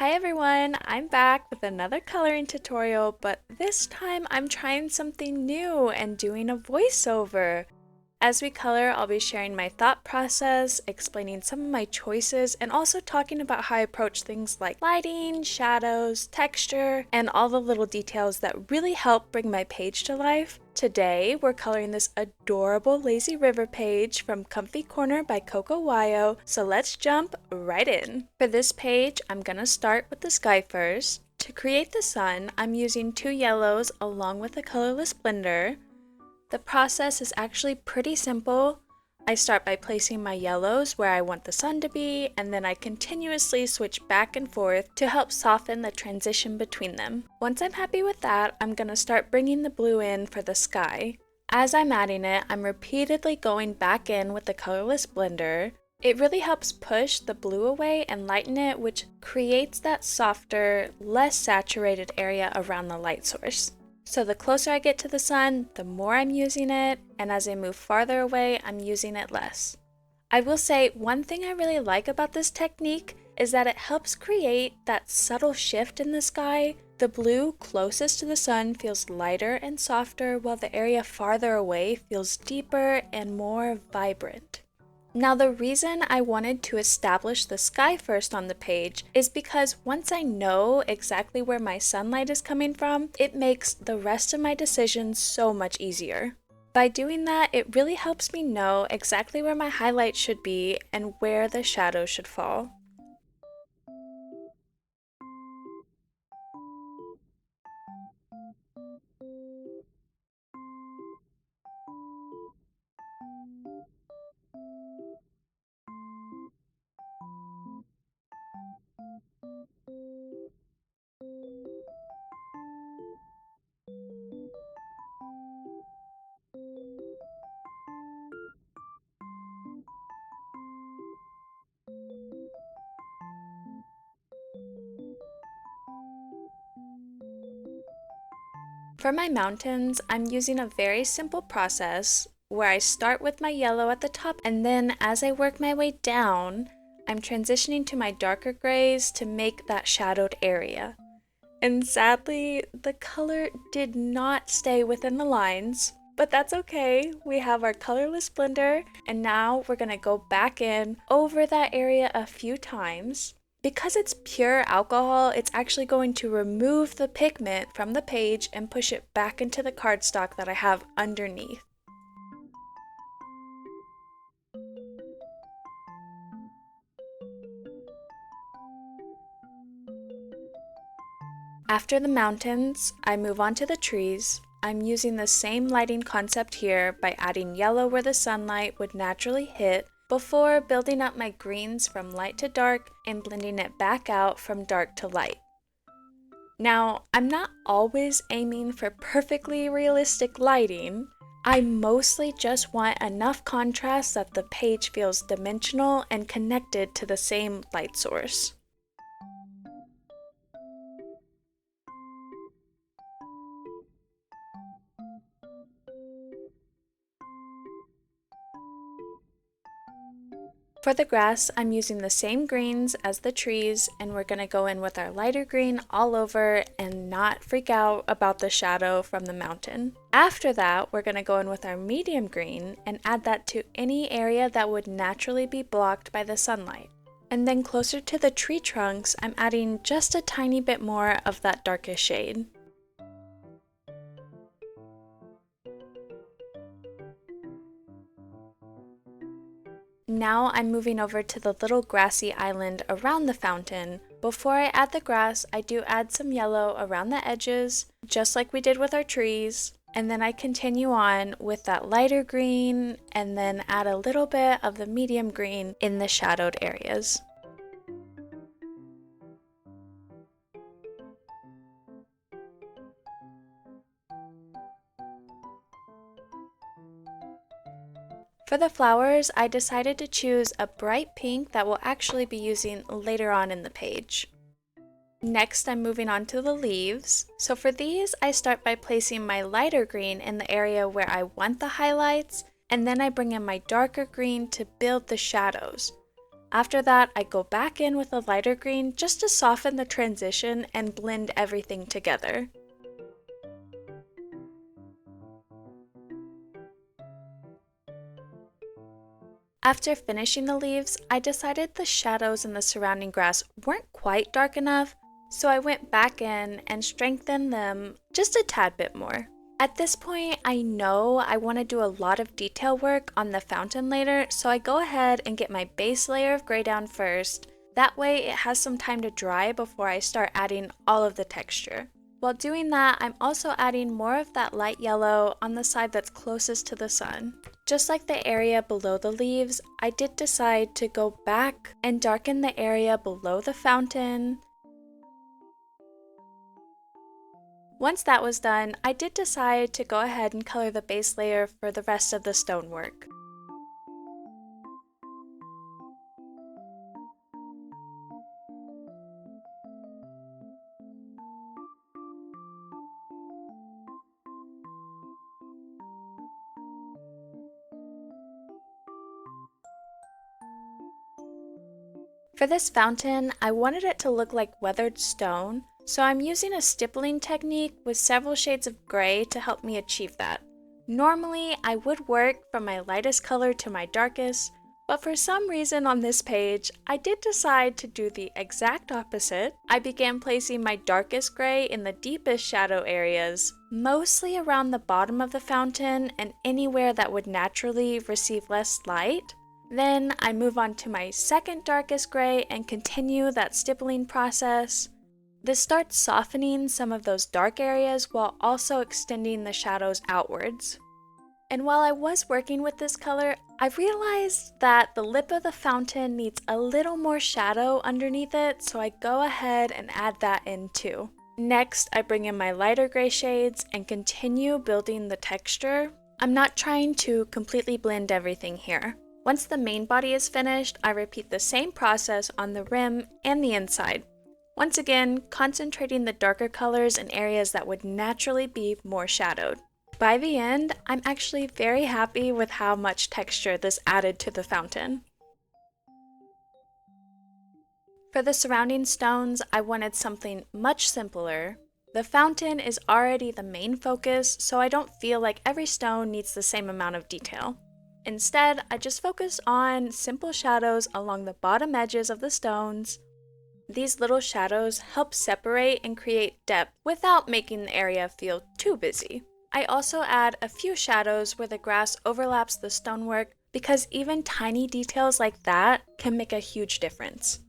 Hi everyone, I'm back with another coloring tutorial, but this time I'm trying something new and doing a voiceover. As we color, I'll be sharing my thought process, explaining some of my choices, and also talking about how I approach things like lighting, shadows, texture, and all the little details that really help bring my page to life. Today, we're coloring this adorable lazy river page from Comfy Corner by Coco Wyo, so let's jump right in. For this page, I'm gonna start with the sky first. To create the sun, I'm using 2 yellows along with a colorless blender. The process is actually pretty simple. I start by placing my yellows where I want the sun to be, and then I continuously switch back and forth to help soften the transition between them. Once I'm happy with that, I'm gonna start bringing the blue in for the sky. As I'm adding it, I'm repeatedly going back in with the colorless blender. It really helps push the blue away and lighten it, which creates that softer, less saturated area around the light source. So the closer I get to the sun, the more I'm using it, and as I move farther away, I'm using it less. I will say one thing I really like about this technique is that it helps create that subtle shift in the sky. The blue closest to the sun feels lighter and softer, while the area farther away feels deeper and more vibrant. Now the reason I wanted to establish the sky first on the page is because once I know exactly where my sunlight is coming from, it makes the rest of my decisions so much easier. By doing that, it really helps me know exactly where my highlight should be and where the shadow should fall. For my mountains, I'm using a very simple process where I start with my yellow at the top, and then as I work my way down, I'm transitioning to my darker grays to make that shadowed area. And sadly, the color did not stay within the lines, but that's okay. We have our colorless blender, and now we're gonna go back in over that area a few times. Because it's pure alcohol, it's actually going to remove the pigment from the page and push it back into the cardstock that I have underneath. After the mountains, I move on to the trees. I'm using the same lighting concept here by adding yellow where the sunlight would naturally hit before building up my greens from light to dark and blending it back out from dark to light. Now, I'm not always aiming for perfectly realistic lighting. I mostly just want enough contrast that the page feels dimensional and connected to the same light source. For the grass, I'm using the same greens as the trees, and we're going to go in with our lighter green all over and not freak out about the shadow from the mountain. After that, we're going to go in with our medium green and add that to any area that would naturally be blocked by the sunlight. And then closer to the tree trunks, I'm adding just a tiny bit more of that darkest shade. Now I'm moving over to the little grassy island around the fountain. Before I add the grass, I do add some yellow around the edges, just like we did with our trees. And then I continue on with that lighter green and then add a little bit of the medium green in the shadowed areas. For the flowers, I decided to choose a bright pink that we'll actually be using later on in the page. Next, I'm moving on to the leaves. So for these, I start by placing my lighter green in the area where I want the highlights, and then I bring in my darker green to build the shadows. After that, I go back in with a lighter green just to soften the transition and blend everything together. After finishing the leaves, I decided the shadows in the surrounding grass weren't quite dark enough, so I went back in and strengthened them just a tad bit more. At this point, I know I want to do a lot of detail work on the fountain later, so I go ahead and get my base layer of gray down first. That way it has some time to dry before I start adding all of the texture. While doing that, I'm also adding more of that light yellow on the side that's closest to the sun. Just like the area below the leaves, I did decide to go back and darken the area below the fountain. Once that was done, I did decide to go ahead and color the base layer for the rest of the stonework. For this fountain, I wanted it to look like weathered stone, so I'm using a stippling technique with several shades of gray to help me achieve that. Normally, I would work from my lightest color to my darkest, but for some reason on this page, I did decide to do the exact opposite. I began placing my darkest gray in the deepest shadow areas, mostly around the bottom of the fountain and anywhere that would naturally receive less light. Then I move on to my second darkest gray and continue that stippling process. This starts softening some of those dark areas while also extending the shadows outwards. And while I was working with this color, I realized that the lip of the fountain needs a little more shadow underneath it, so I go ahead and add that in too. Next, I bring in my lighter gray shades and continue building the texture. I'm not trying to completely blend everything here. Once the main body is finished, I repeat the same process on the rim and the inside. Once again, concentrating the darker colors in areas that would naturally be more shadowed. By the end, I'm actually very happy with how much texture this added to the fountain. For the surrounding stones, I wanted something much simpler. The fountain is already the main focus, so I don't feel like every stone needs the same amount of detail. Instead, I just focused on simple shadows along the bottom edges of the stones. These little shadows help separate and create depth without making the area feel too busy. I also add a few shadows where the grass overlaps the stonework because even tiny details like that can make a huge difference.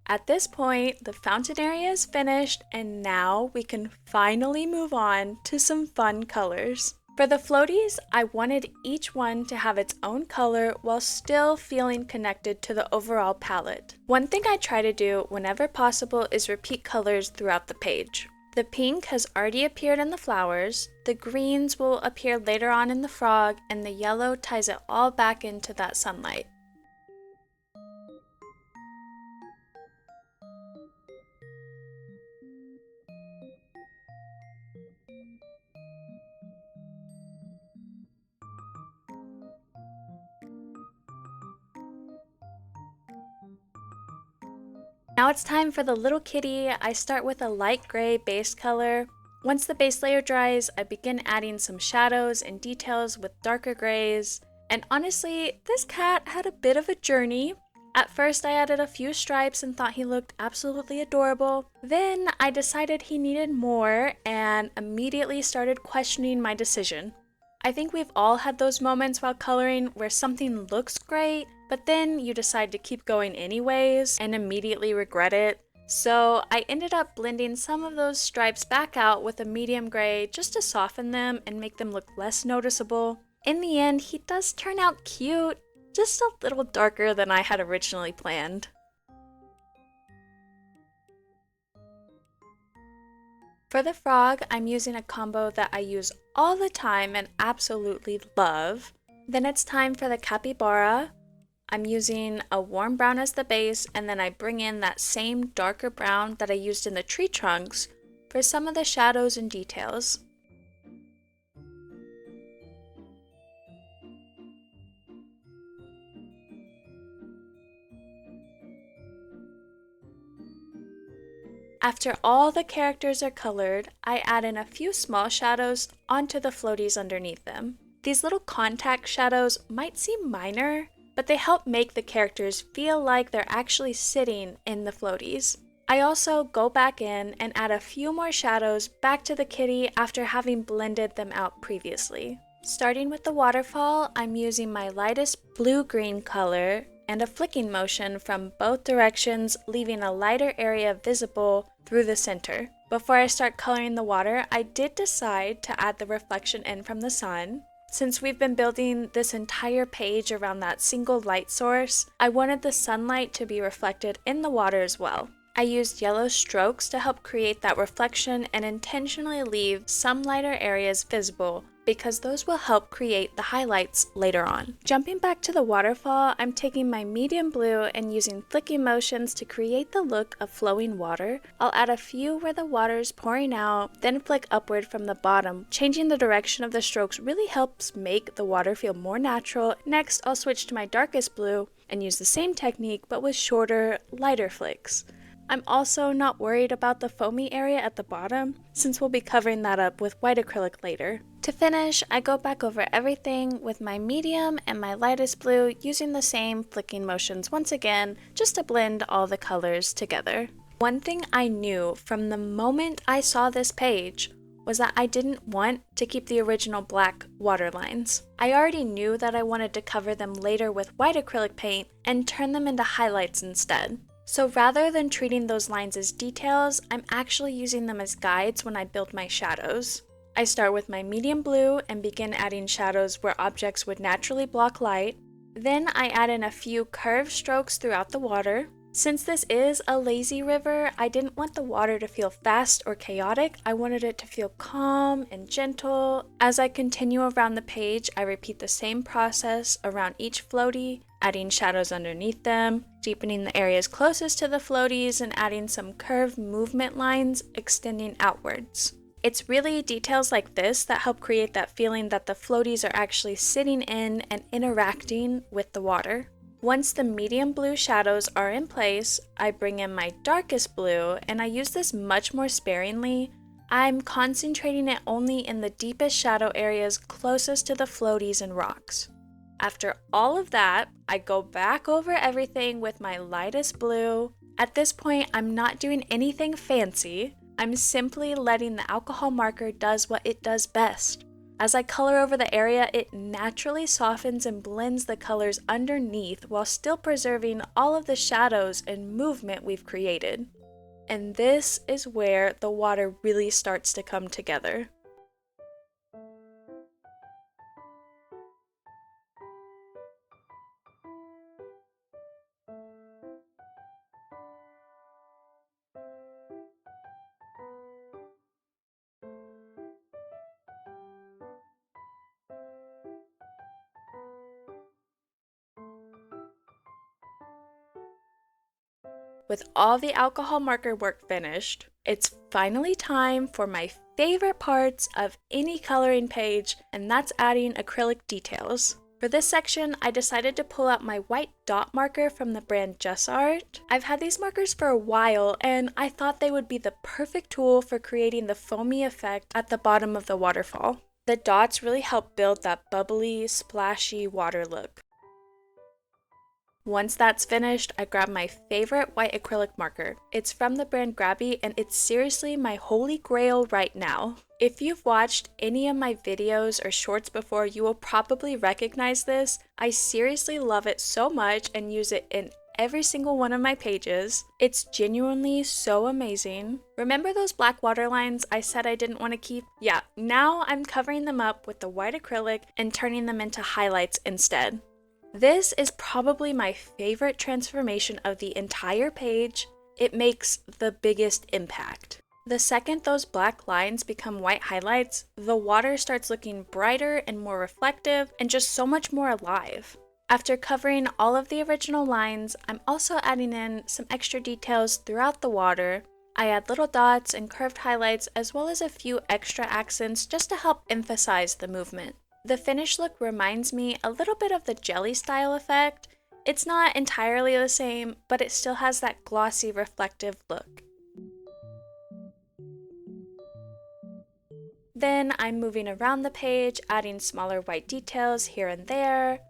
At this point, the fountain area is finished, and now we can finally move on to some fun colors. For the floaties, I wanted each one to have its own color while still feeling connected to the overall palette. One thing I try to do whenever possible is repeat colors throughout the page. The pink has already appeared in the flowers, the greens will appear later on in the frog, and the yellow ties it all back into that sunlight. Now it's time for the little kitty. I start with a light gray base color. Once the base layer dries, I begin adding some shadows and details with darker grays. And honestly, this cat had a bit of a journey. At first I added a few stripes and thought he looked absolutely adorable. Then I decided he needed more and immediately started questioning my decision. I think we've all had those moments while coloring where something looks great, but then you decide to keep going anyways and immediately regret it. So I ended up blending some of those stripes back out with a medium gray just to soften them and make them look less noticeable. In the end, he does turn out cute, just a little darker than I had originally planned. For the frog, I'm using a combo that I use all the time and absolutely love. Then it's time for the capybara. I'm using a warm brown as the base, and then I bring in that same darker brown that I used in the tree trunks for some of the shadows and details. After all the characters are colored, I add in a few small shadows onto the floaties underneath them. These little contact shadows might seem minor, but they help make the characters feel like they're actually sitting in the floaties. I also go back in and add a few more shadows back to the kitty after having blended them out previously. Starting with the waterfall, I'm using my lightest blue-green color and a flicking motion from both directions, leaving a lighter area visible through the center. Before I start coloring the water, I did decide to add the reflection in from the sun. Since we've been building this entire page around that single light source, I wanted the sunlight to be reflected in the water as well. I used yellow strokes to help create that reflection and intentionally leave some lighter areas visible because those will help create the highlights later on. Jumping back to the waterfall, I'm taking my medium blue and using flicking motions to create the look of flowing water. I'll add a few where the water is pouring out, then flick upward from the bottom. Changing the direction of the strokes really helps make the water feel more natural. Next, I'll switch to my darkest blue and use the same technique but with shorter, lighter flicks. I'm also not worried about the foamy area at the bottom, since we'll be covering that up with white acrylic later. To finish, I go back over everything with my medium and my lightest blue, using the same flicking motions once again, just to blend all the colors together. One thing I knew from the moment I saw this page was that I didn't want to keep the original black water lines. I already knew that I wanted to cover them later with white acrylic paint and turn them into highlights instead. So rather than treating those lines as details, I'm actually using them as guides when I build my shadows. I start with my medium blue and begin adding shadows where objects would naturally block light. Then I add in a few curved strokes throughout the water. Since this is a lazy river, I didn't want the water to feel fast or chaotic. I wanted it to feel calm and gentle. As I continue around the page, I repeat the same process around each floaty, adding shadows underneath them, deepening the areas closest to the floaties, and adding some curved movement lines extending outwards. It's really details like this that help create that feeling that the floaties are actually sitting in and interacting with the water. Once the medium blue shadows are in place, I bring in my darkest blue, and I use this much more sparingly. I'm concentrating it only in the deepest shadow areas closest to the floaties and rocks. After all of that, I go back over everything with my lightest blue. At this point, I'm not doing anything fancy. I'm simply letting the alcohol marker does what it does best. As I color over the area, it naturally softens and blends the colors underneath while still preserving all of the shadows and movement we've created. And this is where the water really starts to come together. With all the alcohol marker work finished, it's finally time for my favorite parts of any coloring page, and that's adding acrylic details. For this section, I decided to pull out my white dot marker from the brand Just Art. I've had these markers for a while, and I thought they would be the perfect tool for creating the foamy effect at the bottom of the waterfall. The dots really help build that bubbly, splashy water look. Once that's finished, I grab my favorite white acrylic marker. It's from the brand Grabby, and it's seriously my holy grail right now. If you've watched any of my videos or shorts before, you will probably recognize this. I seriously love it so much and use it in every single one of my pages. It's genuinely so amazing. Remember those black water lines I said I didn't want to keep? Yeah, now I'm covering them up with the white acrylic and turning them into highlights instead. This is probably my favorite transformation of the entire page. It makes the biggest impact. The second those black lines become white highlights, the water starts looking brighter and more reflective and just so much more alive. After covering all of the original lines, I'm also adding in some extra details throughout the water. I add little dots and curved highlights as well as a few extra accents just to help emphasize the movement. The finished look reminds me a little bit of the jelly style effect. It's not entirely the same, but it still has that glossy, reflective look. Then I'm moving around the page, adding smaller white details here and there.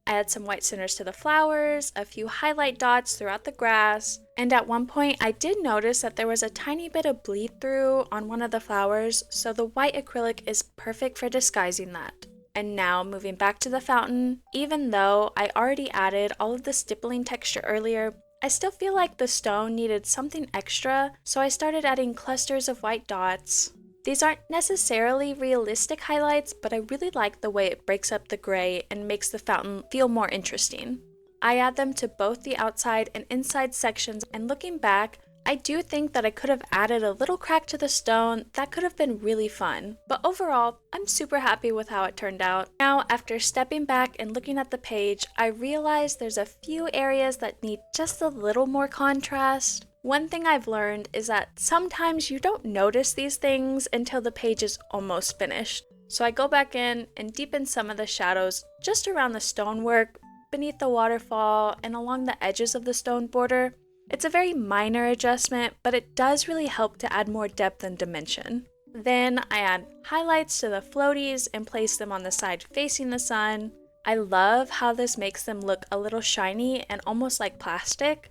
I add some white centers to the flowers, a few highlight dots throughout the grass, and at one point I did notice that there was a tiny bit of bleed through on one of the flowers, so the white acrylic is perfect for disguising that. And now moving back to the fountain, even though I already added all of the stippling texture earlier, I still feel like the stone needed something extra, so I started adding clusters of white dots. These aren't necessarily realistic highlights, but I really like the way it breaks up the gray and makes the fountain feel more interesting. I add them to both the outside and inside sections, and looking back, I do think that I could have added a little crack to the stone that could have been really fun. But overall, I'm super happy with how it turned out. Now, after stepping back and looking at the page, I realized there's a few areas that need just a little more contrast. One thing I've learned is that sometimes you don't notice these things until the page is almost finished. So I go back in and deepen some of the shadows just around the stonework, beneath the waterfall, and along the edges of the stone border. It's a very minor adjustment, but it does really help to add more depth and dimension. Then I add highlights to the floaties and place them on the side facing the sun. I love how this makes them look a little shiny and almost like plastic.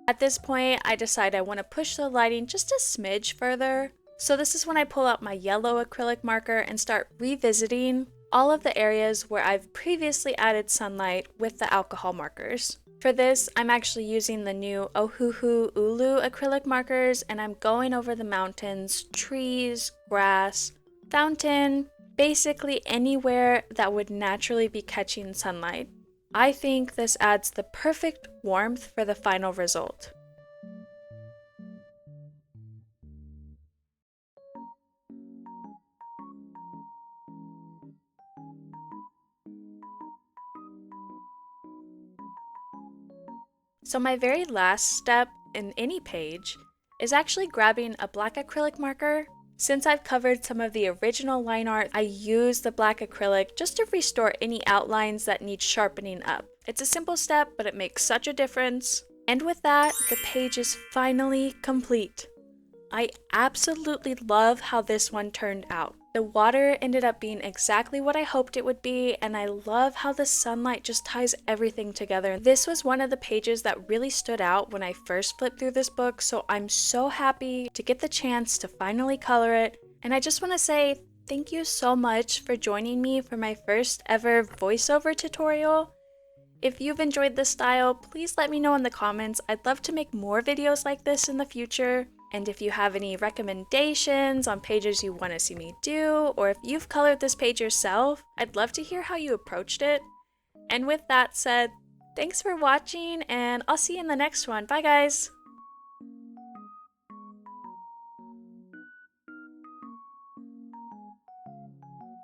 At this point, I decide I want to push the lighting just a smidge further. So this is when I pull out my yellow acrylic marker and start revisiting all of the areas where I've previously added sunlight with the alcohol markers. For this, I'm actually using the new Ohuhu Ulu acrylic markers, and I'm going over the mountains, trees, grass, fountain, basically anywhere that would naturally be catching sunlight. I think this adds the perfect warmth for the final result. So my very last step in any page is actually grabbing a black acrylic marker. Since I've covered some of the original line art, I use the black acrylic just to restore any outlines that need sharpening up. It's a simple step, but it makes such a difference. And with that, the page is finally complete. I absolutely love how this one turned out. The water ended up being exactly what I hoped it would be, and I love how the sunlight just ties everything together. This was one of the pages that really stood out when I first flipped through this book, so I'm so happy to get the chance to finally color it. And I just want to say thank you so much for joining me for my first ever voiceover tutorial. If you've enjoyed this style, please let me know in the comments. I'd love to make more videos like this in the future. And if you have any recommendations on pages you want to see me do, or if you've colored this page yourself, I'd love to hear how you approached it. And with that said, thanks for watching, and I'll see you in the next one. Bye guys!